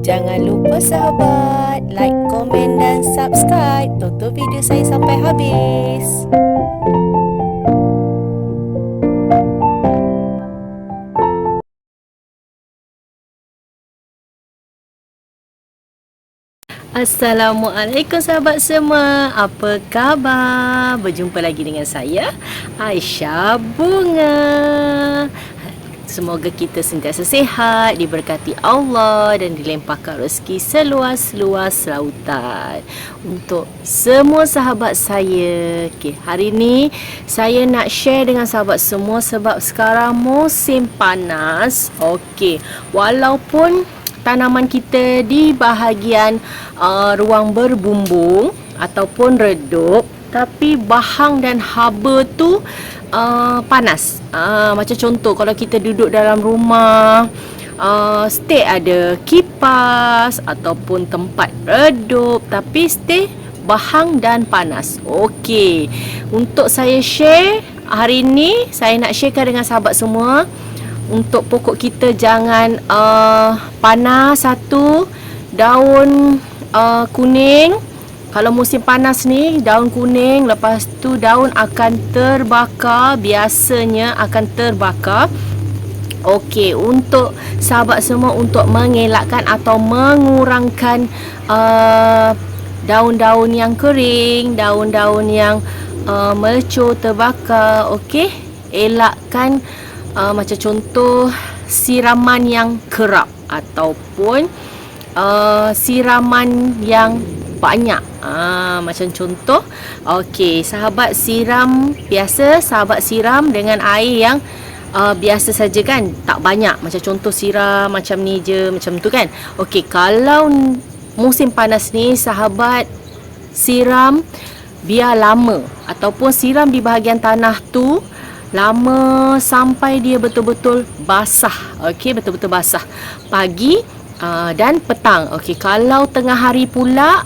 Jangan lupa sahabat, like, komen dan subscribe. Tonton video saya sampai habis. Assalamualaikum sahabat semua. Apa khabar? Berjumpa lagi dengan saya, Aisyah Bunga. Semoga kita sentiasa sihat, diberkati Allah dan dilempahkan rezeki seluas-luas lautan. Untuk semua sahabat saya, hari ini saya nak share dengan sahabat semua sebab sekarang musim panas. Walaupun tanaman kita di bahagian ruang berbumbung ataupun redup, tapi bahang dan haba tu panas. Macam contoh, kalau kita duduk dalam rumah, stay ada kipas ataupun tempat redup, tapi stay bahang dan panas. Untuk saya share hari ni, saya nak sharekan dengan sahabat semua. Untuk pokok kita jangan panas. Satu, daun kuning. Kalau musim panas ni, daun kuning, lepas tu daun akan terbakar, biasanya akan terbakar. Untuk sahabat semua, untuk mengelakkan atau mengurangkan daun-daun yang kering, daun-daun yang melecur, terbakar, elakkan macam contoh siraman yang kerap ataupun siraman yang banyak. Macam contoh, sahabat siram biasa, sahabat siram dengan air yang biasa saja kan, tak banyak. Macam contoh siram macam ni je, macam tu kan. Kalau musim panas ni, sahabat siram biar lama ataupun siram di bahagian tanah tu lama sampai dia betul-betul basah. Betul-betul basah pagi dan petang. Kalau tengah hari pula,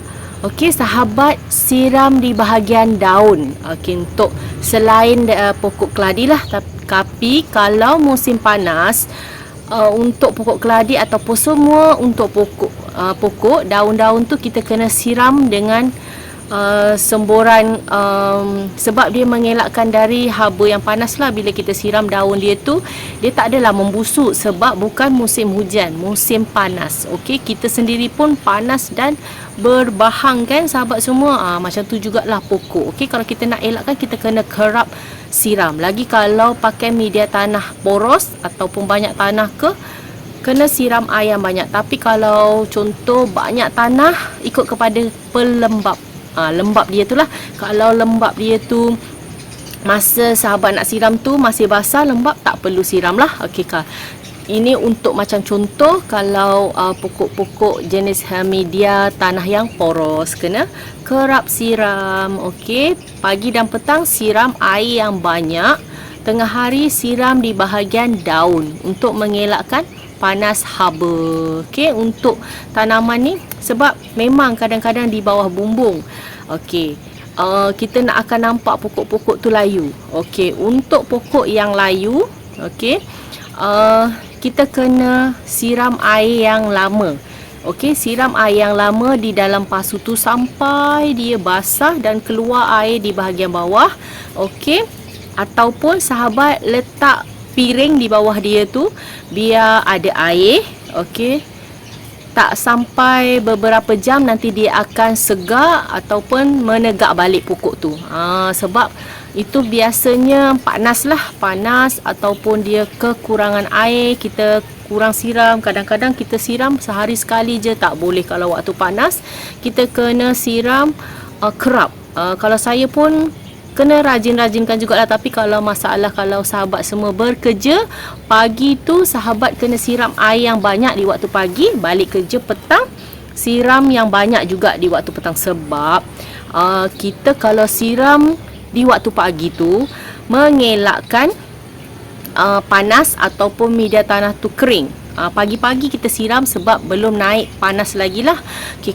sahabat siram di bahagian daun. Untuk selain pokok keladi lah. Tapi kalau musim panas, untuk pokok keladi ataupun semua untuk pokok daun-daun tu kita kena siram dengan semburan, sebab dia mengelakkan dari haba yang panas lah. Bila kita siram daun dia tu, dia tak adalah membusuk sebab bukan musim hujan, musim panas. Kita sendiri pun panas dan berbahang kan sahabat semua. Macam tu jugalah pokok. Kalau kita nak elakkan, kita kena kerap siram. Lagi kalau pakai media tanah poros ataupun banyak tanah kena siram air yang banyak. Tapi kalau contoh banyak tanah, ikut kepada pelembab. Lembab dia tu lah. Kalau lembab dia tu, masa sahabat nak siram tu masih basah, lembab, tak perlu siram lah. Ini untuk macam contoh, kalau pokok-pokok jenis media tanah yang poros, kena kerap siram. Pagi dan petang siram air yang banyak. Tengah hari siram di bahagian daun untuk mengelakkan panas haba. Untuk tanaman ni, sebab memang kadang-kadang di bawah bumbung, kita nak akan nampak pokok-pokok tu layu. Untuk pokok yang layu, kita kena siram air yang lama. Siram air yang lama di dalam pasu tu sampai dia basah dan keluar air di bahagian bawah. Ataupun sahabat letak piring di bawah dia tu biar ada air. Tak sampai beberapa jam, nanti dia akan segar ataupun menegak balik pokok tu. Sebab itu biasanya panas ataupun dia kekurangan air, kita kurang siram. Kadang-kadang kita siram sehari sekali je, tak boleh. Kalau waktu panas, kita kena siram kerap. Kalau saya pun kena rajin-rajinkan jugalah. Tapi kalau sahabat semua bekerja pagi tu, sahabat kena siram air yang banyak di waktu pagi. Balik kerja petang, siram yang banyak juga di waktu petang. Sebab kita kalau siram di waktu pagi tu mengelakkan panas ataupun media tanah tu kering. Pagi-pagi kita siram sebab belum naik panas lagi lah.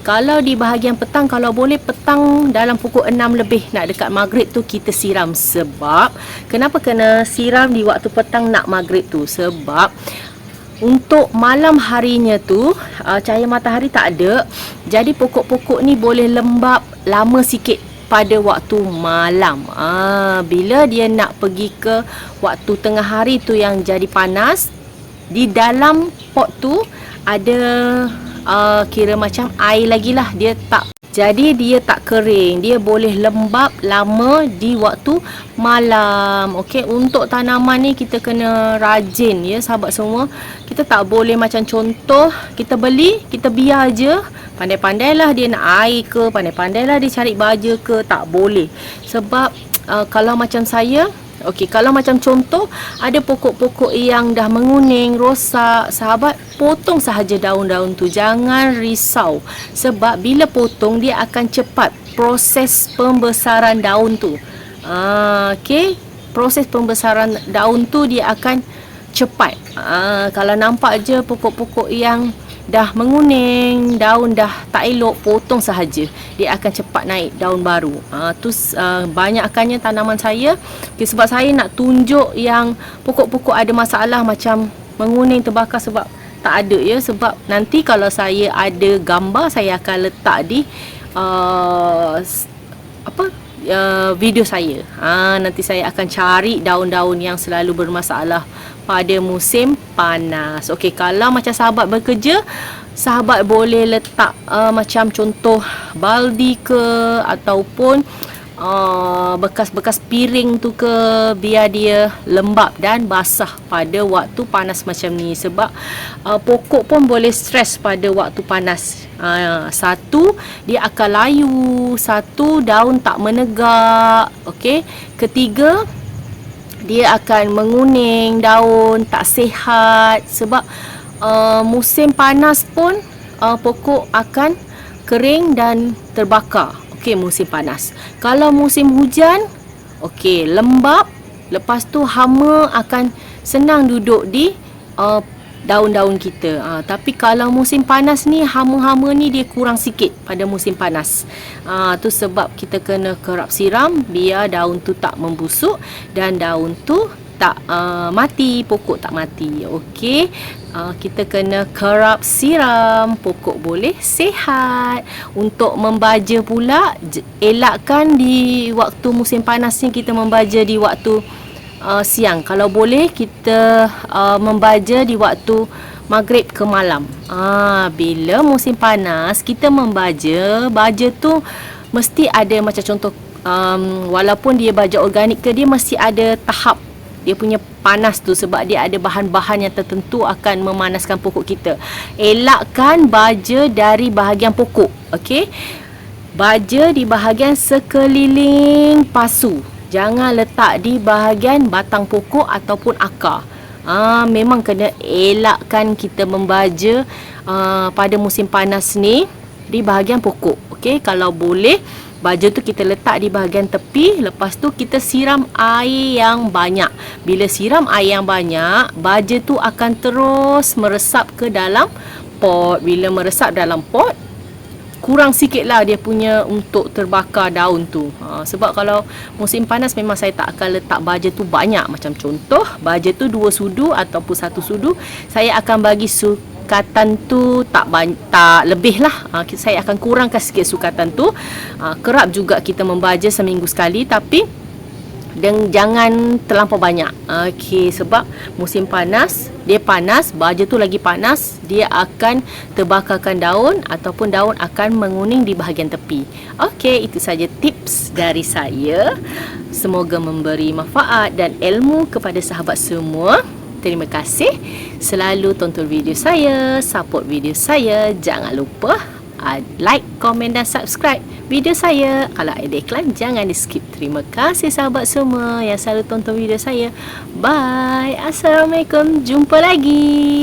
Kalau di bahagian petang, kalau boleh petang dalam pukul 6 lebih nak dekat maghrib tu kita siram. Sebab kenapa kena siram di waktu petang nak maghrib tu? Sebab untuk malam harinya tu cahaya matahari tak ada, jadi pokok-pokok ni boleh lembap lama sikit pada waktu malam. Bila dia nak pergi ke waktu tengah hari tu yang jadi panas, di dalam pot tu ada kira macam air lagi lah, jadi dia tak kering, dia boleh lembap lama di waktu malam. Okey, untuk tanaman ni kita kena rajin ya sahabat semua. Kita tak boleh macam contoh kita beli, kita biar je. Pandai-pandailah dia nak air ke, pandai-pandailah dia cari baja ke, tak boleh. Sebab kalau macam saya, okey, kalau macam contoh ada pokok-pokok yang dah menguning, rosak, sahabat potong sahaja daun-daun tu. Jangan risau. Sebab bila potong dia akan cepat proses pembesaran daun tu. Okey, proses pembesaran daun tu dia akan cepat. Kalau nampak je pokok-pokok yang dah menguning, daun dah tak elok, potong sahaja, dia akan cepat naik daun baru. Tu banyakkannya tanaman saya. Okay, sebab saya nak tunjuk yang pokok-pokok ada masalah macam menguning, terbakar, sebab tak ada ya. Sebab nanti kalau saya ada gambar, saya akan letak di video saya. Nanti saya akan cari daun-daun yang selalu bermasalah pada musim panas. Okey, kalau macam sahabat bekerja, sahabat boleh letak macam contoh baldi ke, ataupun bekas-bekas piring tu ke, biar dia lembap dan basah pada waktu panas macam ni. Sebab pokok pun boleh stres pada waktu panas. Satu, dia akan layu. Satu, daun tak menegak. Okey. Ketiga, dia akan menguning, daun tak sihat. Sebab musim panas pun pokok akan kering dan terbakar. Okey, musim panas. Kalau musim hujan, okey, lembap. Lepas tu hama akan senang duduk di daun-daun kita. Tapi kalau musim panas ni, hama-hama ni dia kurang sikit pada musim panas. Tu sebab kita kena kerap siram biar daun tu tak membusuk dan daun tu tak mati, pokok tak mati. Okey, kita kena kerap siram, pokok boleh sihat. Untuk membaja pula, elakkan di waktu musim panas ni kita membaja di waktu siang. Kalau boleh kita membaja di waktu maghrib ke malam. Bila musim panas kita membaja, baja tu mesti ada macam contoh, walaupun dia baja organik ke, dia mesti ada tahap dia punya panas tu, sebab dia ada bahan-bahan yang tertentu akan memanaskan pokok kita. Elakkan baja dari bahagian pokok. Okey, baja di bahagian sekeliling pasu. Jangan letak di bahagian batang pokok ataupun akar. Memang kena elakkan kita membaja pada musim panas ni di bahagian pokok. Okey, kalau boleh baja tu kita letak di bahagian tepi. Lepas tu kita siram air yang banyak. Bila siram air yang banyak, baja tu akan terus meresap ke dalam pot. Bila meresap dalam pot, kurang sikit lah dia punya untuk terbakar daun tu. Sebab kalau musim panas memang saya tak akan letak baja tu banyak. Macam contoh, baja tu 2 sudu ataupun 1 sudu, saya akan bagi sukatan tu tak lebih lah. Saya akan kurangkan sikit sukatan tu. Kerap juga kita membaja seminggu sekali, tapi dan jangan terlampau banyak. Okey, sebab musim panas, dia panas, baja tu lagi panas, dia akan terbakarkan daun ataupun daun akan menguning di bahagian tepi. Okey, itu saja tips dari saya. Semoga memberi manfaat dan ilmu kepada sahabat semua. Terima kasih. Selalu tonton video saya, support video saya. Jangan lupa like, komen dan subscribe video saya. Kalau ada iklan, jangan di skip. Terima kasih sahabat semua yang selalu tonton video saya. Bye. Assalamualaikum. Jumpa lagi.